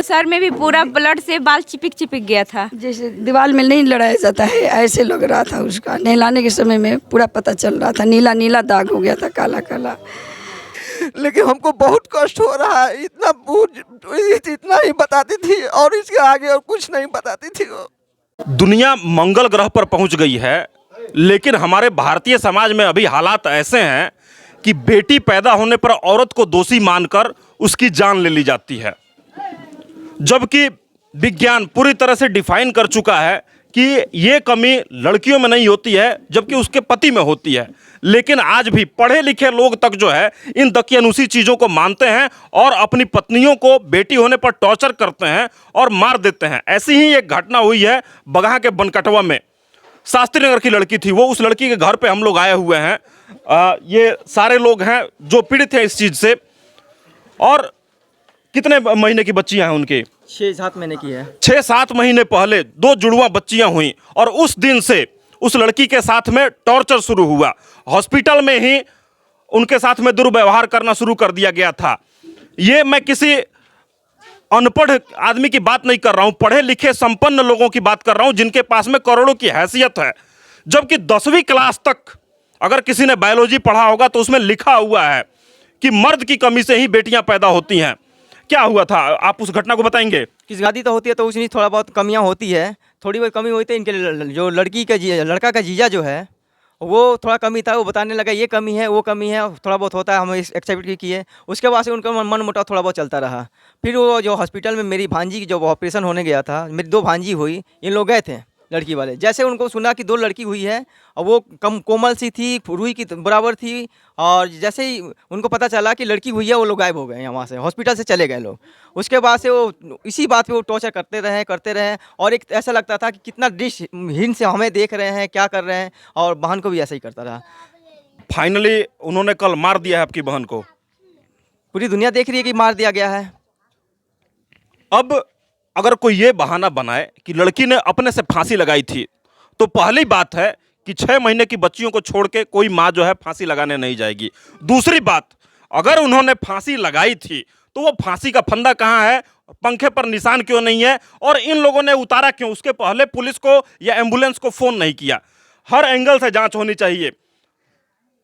Sir में भी पूरा ब्लड से बाल चिपक चिपक गया था। जैसे दीवार में नहीं लड़ाया जाता है ऐसे लग रहा था उसका। नहलाने के समय में पूरा पता चल रहा था, नीला नीला दाग हो गया था, काला काला। लेकिन हमको बहुत कष्ट हो रहा है। इतना ही बताती थी और इसके आगे और कुछ नहीं बताती थी वो। दुनिया मंगल ग्रह पर पहुंच गई है, लेकिन हमारे भारतीय समाज में अभी हालात ऐसे हैं कि बेटी पैदा होने पर औरत को दोषी मानकर उसकी जान ले ली जाती है, जबकि विज्ञान पूरी तरह से डिफाइन कर चुका है कि ये कमी लड़कियों में नहीं होती है जबकि उसके पति में होती है। लेकिन आज भी पढ़े लिखे लोग तक जो है इन दकियानुसी चीज़ों को मानते हैं और अपनी पत्नियों को बेटी होने पर टॉर्चर करते हैं और मार देते हैं। ऐसी ही एक घटना हुई है बगहा के बनकटवा में। शास्त्री नगर की लड़की थी वो, उस लड़की के घर पे हम लोग आए हुए हैं। ये सारे लोग हैं जो पीड़ित हैं इस चीज़ से। और कितने महीने की बच्चियां हैं उनकी? 6-7 महीने की है। 6-7 महीने पहले 2 जुड़वा बच्चियां हुई और उस दिन से उस लड़की के साथ में टॉर्चर शुरू हुआ। हॉस्पिटल में ही उनके साथ में दुर्व्यवहार करना शुरू कर दिया गया था। ये मैं किसी अनपढ़ आदमी की बात नहीं कर रहा हूं, पढ़े लिखे संपन्न लोगों की बात कर रहा हूं जिनके पास में करोड़ों की हैसियत है। जबकि 10वीं क्लास तक अगर किसी ने बायोलॉजी पढ़ा होगा तो उसमें लिखा हुआ है कि मर्द की कमी से ही बेटियां पैदा होती हैं। क्या हुआ था, आप उस घटना को बताएंगे? किस शादी तो होती है तो उसमें थोड़ा बहुत कमियां होती है, थोड़ी बहुत कमी होती है। इनके जो लड़का का जीजा जो है वो थोड़ा कमी था, वो बताने लगा ये कमी है वो कमी है, थोड़ा बहुत होता है, हम एक्सेप्ट किए। उसके बाद से उनका मन मुटाव थोड़ा बहुत चलता रहा। फिर वो जो हॉस्पिटल में मेरी भांजी की जो ऑपरेशन होने गया था, मेरी 2 भांजी हुई, इन लोग गए थे लड़की वाले। जैसे उनको सुना कि 2 लड़की हुई है और वो कम कोमल सी थी, रूई की बराबर थी, और जैसे ही उनको पता चला कि लड़की हुई है वो लोग गायब हो गए, वहाँ से हॉस्पिटल से चले गए लोग। उसके बाद से वो इसी बात पे वो टॉर्चर करते रहे और एक ऐसा लगता था कि कितना दृष्टिहीन से हमें देख रहे हैं, क्या कर रहे हैं, और बहन को भी ऐसा ही करता रहा। फाइनली उन्होंने कल मार दिया है आपकी बहन को। पूरी दुनिया देख रही है कि मार दिया गया है। अब अगर कोई ये बहाना बनाए कि लड़की ने अपने से फांसी लगाई थी, तो पहली बात है कि 6 महीने की बच्चियों को छोड़ के कोई माँ जो है फांसी लगाने नहीं जाएगी। दूसरी बात, अगर उन्होंने फांसी लगाई थी तो वो फांसी का फंदा कहाँ है, पंखे पर निशान क्यों नहीं है, और इन लोगों ने उतारा क्यों? उसके पहले पुलिस को या एम्बुलेंस को फोन नहीं किया। हर एंगल से जांच होनी चाहिए।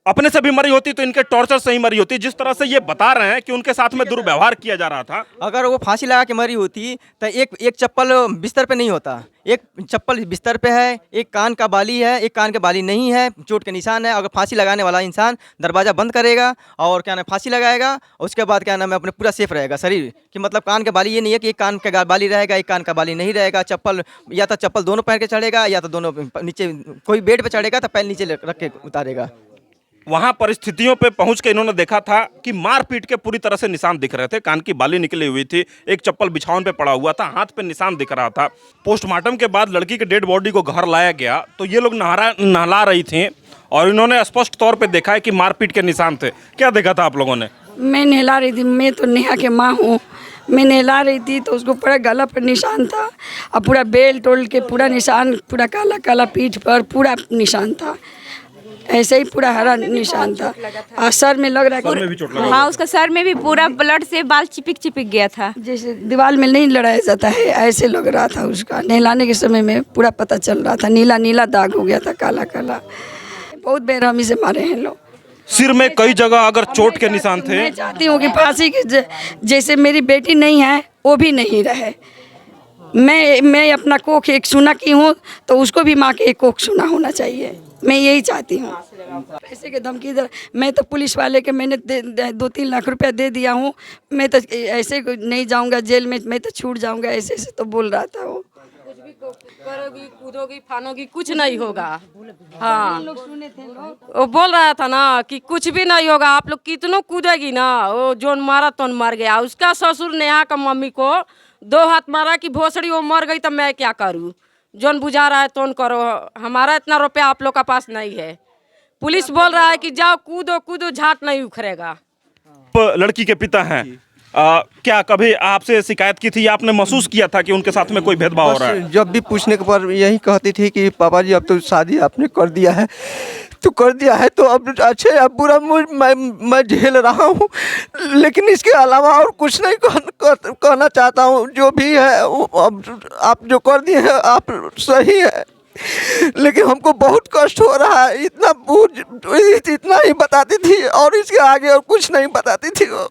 अपने से भी मरी होती तो इनके टॉर्चर से ही मरी होती। जिस तरह से ये बता रहे हैं कि उनके साथ में दुर्व्यवहार किया जा रहा था, अगर वो फांसी लगा के मरी होती तो एक चप्पल बिस्तर पे नहीं होता। एक चप्पल बिस्तर पे है, एक कान का बाली है, एक कान के बाली नहीं है, चोट के निशान है। अगर फांसी लगाने वाला इंसान दरवाज़ा बंद करेगा और क्या नाम फांसी लगाएगा, उसके बाद क्या नाम है अपने पूरा सेफ रहेगा शरीर कि मतलब कान के बाली ये नहीं है कि एक कान का बाली रहेगा एक कान का बाली नहीं रहेगा। चप्पल या तो चप्पल दोनों पैर के चढ़ेगा या तो दोनों नीचे, कोई बेड पे चढ़ेगा तो पैर नीचे रख के उतारेगा। वहां परिस्थितियों पे पहुंच के इन्होंने देखा था कि मारपीट के पूरी तरह से निशान दिख रहे थे। कान की बाली निकली हुई थी, एक चप्पल बिछावन पे पड़ा हुआ था, हाथ पे निशान दिख रहा था। पोस्टमार्टम के बाद लड़की के डेड बॉडी को घर लाया गया तो ये लोग नहला रही थी और इन्होंने स्पष्ट तौर पे देखा है कि मारपीट के निशान थे। क्या देखा था आप लोगों ने? मैं नहला रही थी, मैं तो नेहा के माँ हूँ। मैं नहला रही थी तो उसको पूरा गला पर निशान था और पूरा बेल्ट ओल्ट के पूरा निशान, पूरा काला काला पीठ पर पूरा निशान था। ऐसे ही पूरा हरा निशान था और सर में लग रहा है। हाँ, उसका सर में भी पूरा ब्लड से बाल चिपक चिपक गया था। जैसे दीवार में नहीं लड़ाया जाता है ऐसे लग रहा था उसका। नहलाने के समय में पूरा पता चल रहा था, नीला नीला दाग हो गया था, काला काला। बहुत बेरहमी से मारे हैं लोग। सिर में कई जगह अगर चोट के निशान थे। मैं चाहती हूँ कि फांसी की जैसे मेरी बेटी नहीं है वो भी नहीं रहे। मैं अपना कोख एक सुना की हूँ तो उसको भी माँ के एक कोख सुना होना चाहिए। मैं यही चाहती हूँ। पैसे के धमकी मैं तो पुलिस वाले के मैंने 2-3 लाख रुपया दे दिया हूँ। मैं तो ऐसे नहीं जाऊँगा जेल में, मैं तो छूट जाऊँगा, ऐसे ऐसे तो बोल रहा था वो। कुछ भी करोगी कूदोगी फानोगी कुछ नहीं होगा। हाँ, वो बोल रहा था ना कि कुछ भी नहीं होगा, आप लोग कितनों कूदेगी ना, वो जोन मारा तो मर गया। उसका ससुर नेहा का मम्मी को 2 हाथ मारा कि भोसड़ी वो मर गई तो मैं क्या करूँ? जोन बुझा रहा है तोन करो, हमारा इतना रुपया आप लोग का पास नहीं है। पुलिस बोल रहा है कि जाओ कूदो कूदो, झाट नहीं उखड़ेगा। लड़की के पिता हैं, क्या कभी आपसे शिकायत की थी या आपने महसूस किया था कि उनके साथ में कोई भेदभाव हो रहा है? जब भी पूछने के पर यही कहती थी कि पापा जी अब तो शादी आपने कर दिया है तो कर दिया है, तो अब अच्छे या बुरा मैं झेल रहा हूँ, लेकिन इसके अलावा और कुछ नहीं कहना चाहता हूँ। जो भी है अब आप जो कर दिए हैं आप सही है, लेकिन हमको बहुत कष्ट हो रहा है। इतना ही बताती थी और इसके आगे और कुछ नहीं बताती थी वो।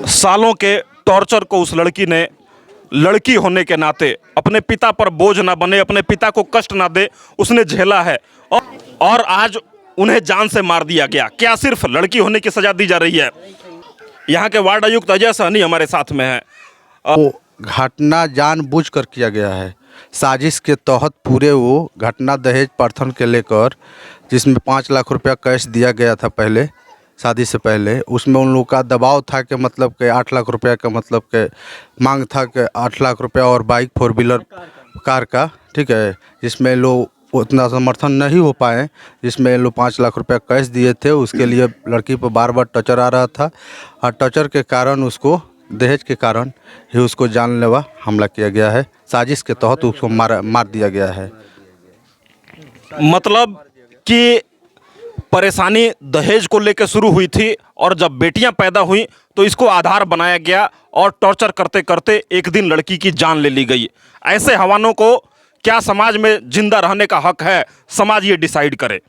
सालों के टॉर्चर को उस लड़की ने लड़की होने के नाते अपने पिता पर बोझ ना बने, अपने पिता को कष्ट ना दे, उसने झेला है और आज उन्हें जान से मार दिया गया। क्या सिर्फ लड़की होने की सजा दी जा रही है? यहाँ के वार्ड आयुक्त अजय सहनी हमारे साथ में है। वो घटना जानबूझकर किया गया है, साजिश के तहत पूरे वो घटना दहेज प्रथन के लेकर, जिसमें 5 लाख रुपया कैश दिया गया था पहले शादी से पहले। उसमें उन लोगों का दबाव था कि मतलब के 8 लाख रुपया का मतलब के मांग था कि 8 लाख रुपया और बाइक 4 व्हीलर कार का, ठीक है, जिसमें लोग उतना समर्थन नहीं हो पाए, जिसमें लोग 5 लाख रुपया कैश दिए थे। उसके लिए लड़की पर बार बार टॉर्चर आ रहा था और टॉर्चर के कारण उसको दहेज के कारण ही उसको जानलेवा हमला किया गया है। साजिश के तहत उसको मार दिया गया है। मतलब कि परेशानी दहेज को लेकर शुरू हुई थी और जब बेटियां पैदा हुई तो इसको आधार बनाया गया और टॉर्चर करते करते एक दिन लड़की की जान ले ली गई। ऐसे हवानों को क्या समाज में जिंदा रहने का हक है? समाज ये डिसाइड करे।